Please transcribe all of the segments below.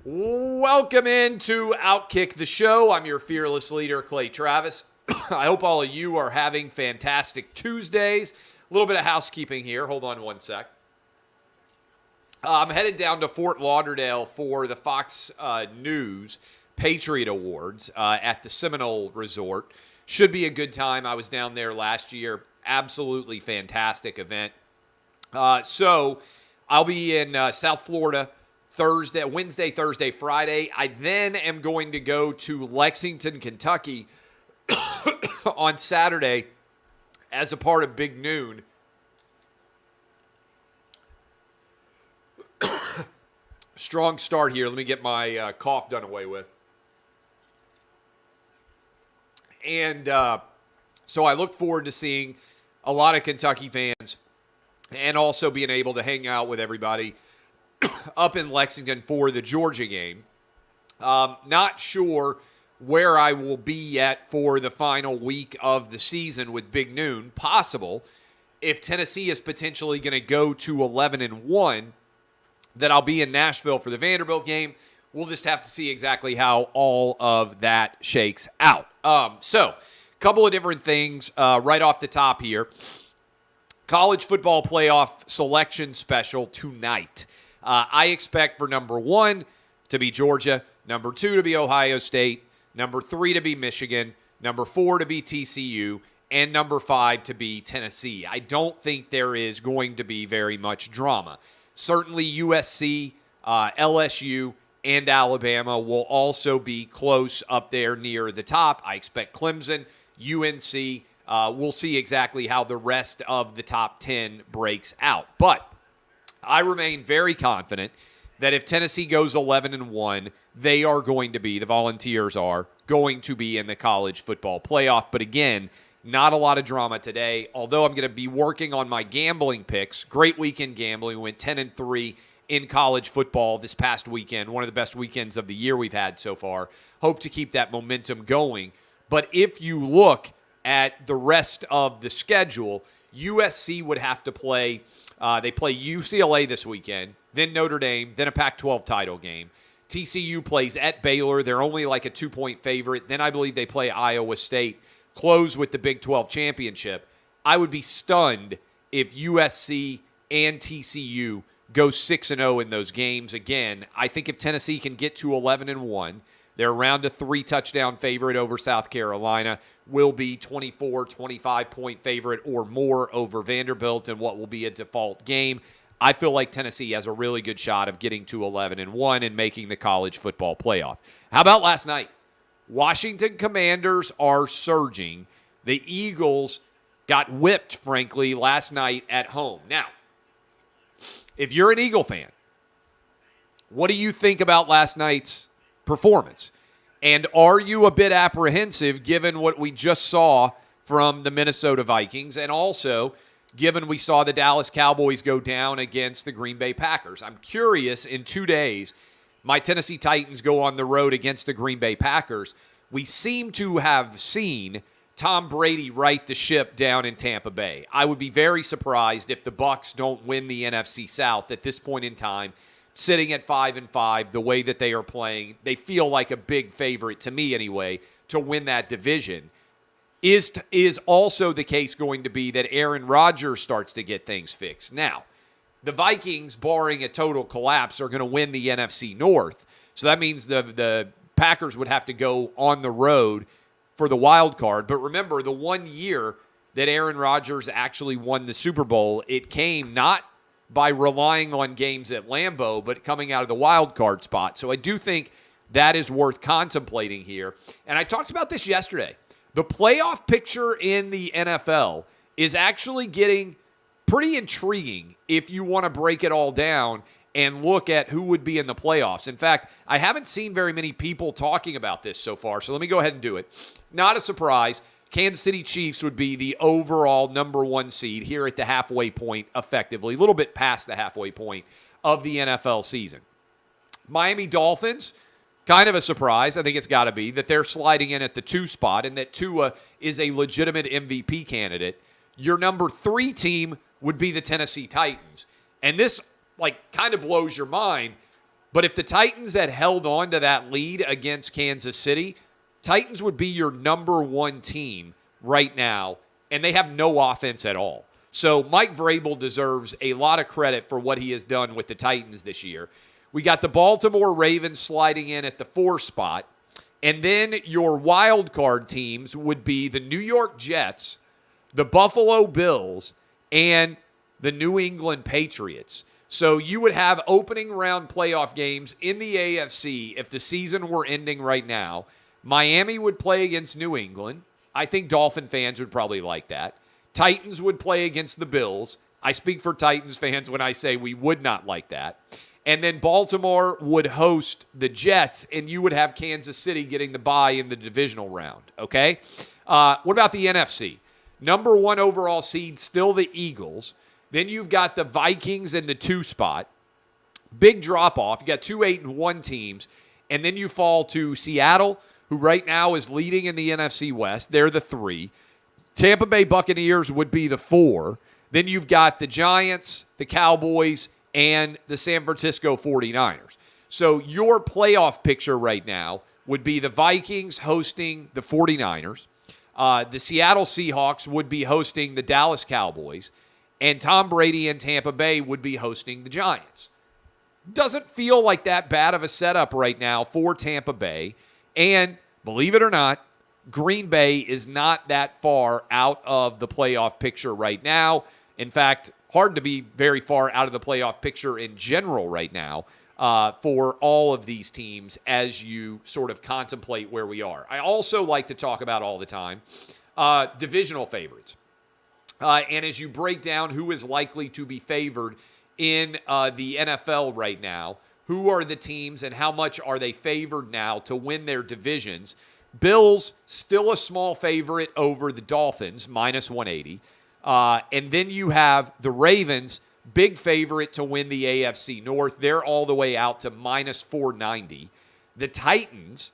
Welcome into OutKick the show. I'm your fearless leader, Clay Travis. I hope all of you are having fantastic Tuesdays. A little bit of housekeeping here. Hold on one sec. I'm headed down to Fort Lauderdale for the Fox News Patriot Awards at the Seminole Resort. Should be a good time. I was down there last year. Absolutely fantastic event. So I'll be in South Florida Wednesday, Thursday, Friday. I then am going to go to Lexington, Kentucky on Saturday as a part of Big Noon. Strong start here. Let me get my cough done away with. And so I look forward to seeing a lot of Kentucky fans and also being able to hang out with everybody up in Lexington for the Georgia game. Not sure where I will be yet for the final week of the season with Big Noon. Possible if Tennessee is potentially going to go to 11-1, that I'll be in Nashville for the Vanderbilt game. We'll just have to see exactly how all of that shakes out. So, a couple of different things right off the top here. College football playoff selection special tonight. I expect for number 1 to be Georgia, number 2 to be Ohio State, number 3 to be Michigan, number 4 to be TCU, and number 5 to be Tennessee. I don't think there is going to be very much drama. Certainly USC, LSU, and Alabama will also be close up there near the top. I expect Clemson, UNC. We'll see exactly how the rest of the top 10 breaks out. But I remain very confident that if Tennessee goes 11-1, they are going to be, the Volunteers are, going to be in the college football playoff. But again, not a lot of drama today, although I'm going to be working on my gambling picks. Great weekend gambling. We went 10-3 in college football this past weekend. One of the best weekends of the year we've had so far. Hope to keep that momentum going. But if you look at the rest of the schedule, USC would have to play. They play UCLA this weekend, then Notre Dame, then a Pac-12 title game. TCU plays at Baylor. They're only like a 2-point favorite. Then I believe they play Iowa State, close with the Big 12 championship. I would be stunned if USC and TCU go 6-0 in those games. Again, I think if Tennessee can get to 11-1, they're around a 3-touchdown favorite over South Carolina, will be 24, 25-point favorite or more over Vanderbilt in what will be a default game. I feel like Tennessee has a really good shot of getting to 11-1 and making the college football playoff. How about last night? Washington Commanders are surging. The Eagles got whipped, frankly, last night at home. Now, if you're an Eagle fan, what do you think about last night's performance? And are you a bit apprehensive given what we just saw from the Minnesota Vikings and also given we saw the Dallas Cowboys go down against the Green Bay Packers? I'm curious, in 2 days, my Tennessee Titans go on the road against the Green Bay Packers. We seem to have seen Tom Brady right the ship down in Tampa Bay. I would be very surprised if the Bucs don't win the NFC South at this point in time. Sitting at 5-5, the way that they are playing, they feel like a big favorite, to me anyway, to win that division. Is also the case going to be that Aaron Rodgers starts to get things fixed? Now, the Vikings, barring a total collapse, are going to win the NFC North. So that means the Packers would have to go on the road for the wild card. But remember, the 1 year that Aaron Rodgers actually won the Super Bowl, it came not by relying on games at Lambeau, but coming out of the wild card spot. So I do think that is worth contemplating here. And I talked about this yesterday. The playoff picture in the NFL is actually getting pretty intriguing if you want to break it all down and look at who would be in the playoffs. In fact, I haven't seen very many people talking about this so far, so let me go ahead and do it. Not a surprise. Kansas City Chiefs would be the overall number 1 seed here at the halfway point, effectively, a little bit past the halfway point of the NFL season. Miami Dolphins, kind of a surprise, I think it's got to be, that they're sliding in at the 2 spot and that Tua is a legitimate MVP candidate. Your number 3 team would be the Tennessee Titans. And this, kind of blows your mind. But if the Titans had held on to that lead against Kansas City, Titans would be your number one team right now, and they have no offense at all. So Mike Vrabel deserves a lot of credit for what he has done with the Titans this year. We got the Baltimore Ravens sliding in at the 4 spot, and then your wild card teams would be the New York Jets, the Buffalo Bills, and the New England Patriots. So you would have opening round playoff games in the AFC if the season were ending right now. Miami would play against New England. I think Dolphin fans would probably like that. Titans would play against the Bills. I speak for Titans fans when I say we would not like that. And then Baltimore would host the Jets, and you would have Kansas City getting the bye in the divisional round, okay? What about the NFC? Number 1 overall seed, still the Eagles. Then you've got the Vikings in the 2 spot. Big drop-off. You got 2 8-1 teams. And then you fall to Seattle, who right now is leading in the NFC West. They're the 3. Tampa Bay Buccaneers would be the 4. Then you've got the Giants, the Cowboys, and the San Francisco 49ers. So your playoff picture right now would be the Vikings hosting the 49ers. The Seattle Seahawks would be hosting the Dallas Cowboys. And Tom Brady and Tampa Bay would be hosting the Giants. Doesn't feel like that bad of a setup right now for Tampa Bay. And believe it or not, Green Bay is not that far out of the playoff picture right now. In fact, hard to be very far out of the playoff picture in general right now for all of these teams as you sort of contemplate where we are. I also like to talk about all the time divisional favorites. And as you break down who is likely to be favored in the NFL right now, who are the teams and how much are they favored now to win their divisions? Bills, still a small favorite over the Dolphins, minus 180. And then you have the Ravens, big favorite to win the AFC North. They're all the way out to minus 490. The Titans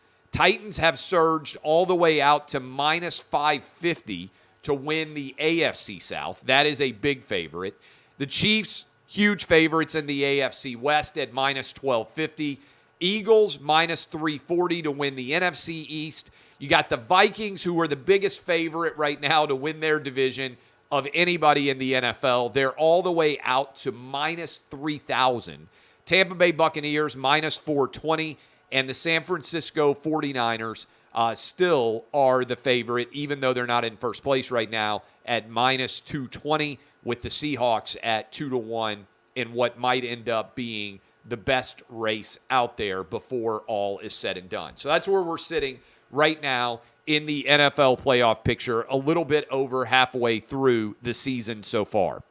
have surged all the way out to minus 550 to win the AFC South. That is a big favorite. The Chiefs, huge favorites in the AFC West at minus 1250. Eagles, minus 340 to win the NFC East. You got the Vikings, who are the biggest favorite right now to win their division of anybody in the NFL. They're all the way out to minus 3,000. Tampa Bay Buccaneers, minus 420. And the San Francisco 49ers still are the favorite, even though they're not in first place right now, at minus 220, with the Seahawks at 2-1 in what might end up being the best race out there before all is said and done. So that's where we're sitting right now in the NFL playoff picture, a little bit over halfway through the season so far.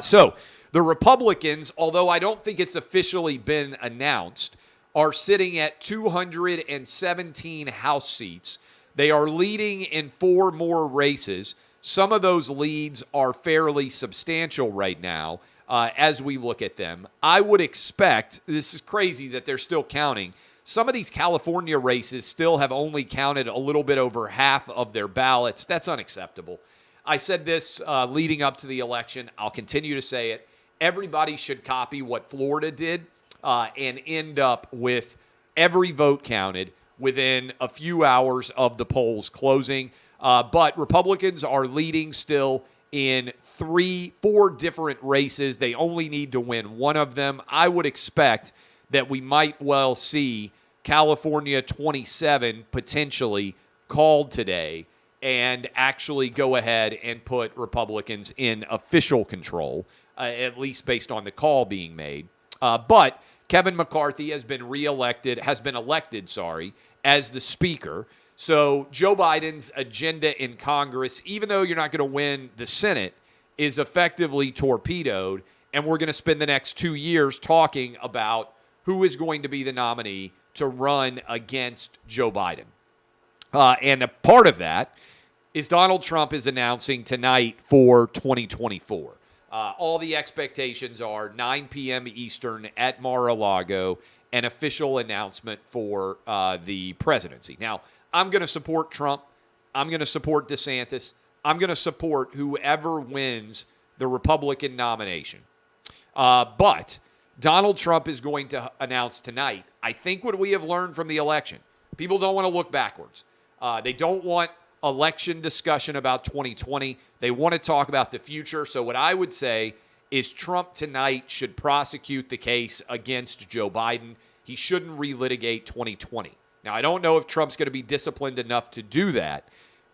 So the Republicans, although I don't think it's officially been announced, are sitting at 217 House seats. They are leading in 4 more races. Some of those leads are fairly substantial right now as we look at them. I would expect, this is crazy that they're still counting, some of these California races still have only counted a little bit over half of their ballots. That's unacceptable. I said this leading up to the election. I'll continue to say it. Everybody should copy what Florida did and end up with every vote counted within a few hours of the polls closing. But Republicans are leading still in 4 different races. They only need to win one of them. I would expect that we might well see California 27 potentially called today and actually go ahead and put Republicans in official control, at least based on the call being made. But Kevin McCarthy has been elected, as the Speaker. So Joe Biden's agenda in Congress, even though you're not going to win the Senate, is effectively torpedoed. And we're going to spend the next 2 years talking about who is going to be the nominee to run against Joe Biden. And a part of that is Donald Trump is announcing tonight for 2024. All the expectations are 9 p.m. Eastern at Mar-a-Lago, an official announcement for the presidency. Now, I'm going to support Trump. I'm going to support DeSantis. I'm going to support whoever wins the Republican nomination. But Donald Trump is going to announce tonight, I think what we have learned from the election, people don't want to look backwards. They don't want election discussion about 2020. They want to talk about the future. So what I would say is Trump tonight should prosecute the case against Joe Biden. He shouldn't relitigate 2020. Now, I don't know if Trump's going to be disciplined enough to do that,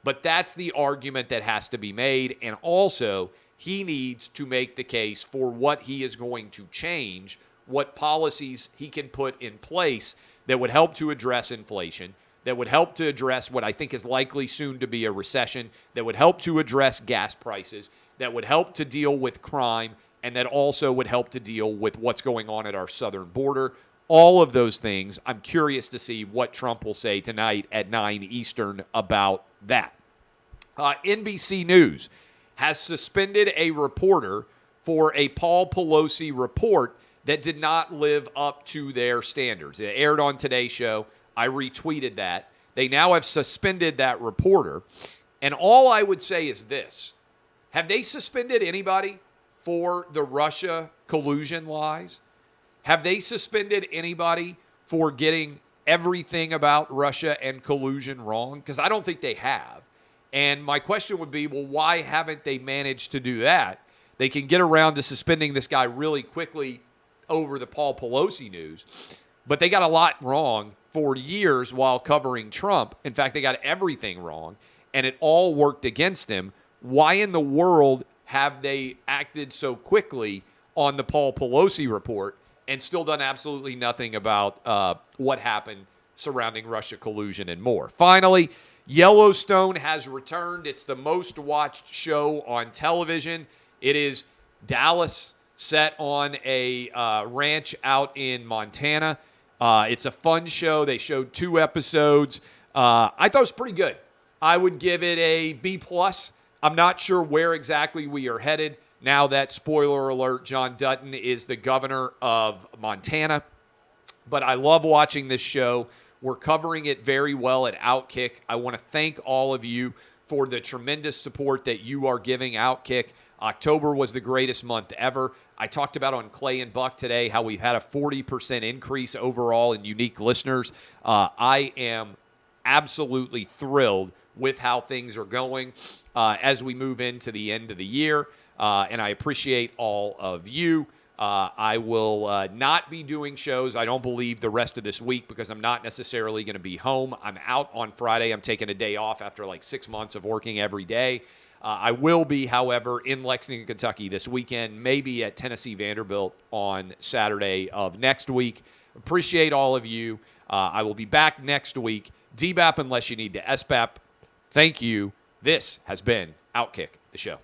but that's the argument that has to be made. And also, he needs to make the case for what he is going to change, what policies he can put in place that would help to address inflation, that would help to address what I think is likely soon to be a recession, that would help to address gas prices, that would help to deal with crime, and that also would help to deal with what's going on at our southern border. All of those things, I'm curious to see what Trump will say tonight at 9 Eastern about that. NBC News has suspended a reporter for a Paul Pelosi report that did not live up to their standards. It aired on Today's show. I retweeted that. They now have suspended that reporter. And all I would say is this. Have they suspended anybody for the Russia collusion lies? Have they suspended anybody for getting everything about Russia and collusion wrong? Because I don't think they have. And my question would be, well, why haven't they managed to do that? They can get around to suspending this guy really quickly over the Paul Pelosi news. But they got a lot wrong for years while covering Trump. In fact, they got everything wrong, and it all worked against him. Why in the world have they acted so quickly on the Paul Pelosi report and still done absolutely nothing about what happened surrounding Russia collusion and more? Finally, Yellowstone has returned. It's the most watched show on television. It is Dallas set on a ranch out in Montana. It's a fun show. They showed 2 episodes. I thought it was pretty good. I would give it a B+. I'm not sure where exactly we are headed now that, spoiler alert, John Dutton is the governor of Montana. But I love watching this show. We're covering it very well at OutKick. I want to thank all of you for the tremendous support that you are giving OutKick. October was the greatest month ever. I talked about on Clay and Buck today how we've had a 40% increase overall in unique listeners. I am absolutely thrilled with how things are going as we move into the end of the year, and I appreciate all of you. I will not be doing shows, I don't believe, the rest of this week because I'm not necessarily going to be home. I'm out on Friday. I'm taking a day off after like 6 months of working every day. I will be, however, in Lexington, Kentucky this weekend, maybe at Tennessee Vanderbilt on Saturday of next week. Appreciate all of you. I will be back next week. DBAP unless you need to SBAP. Thank you. This has been OutKick, the show.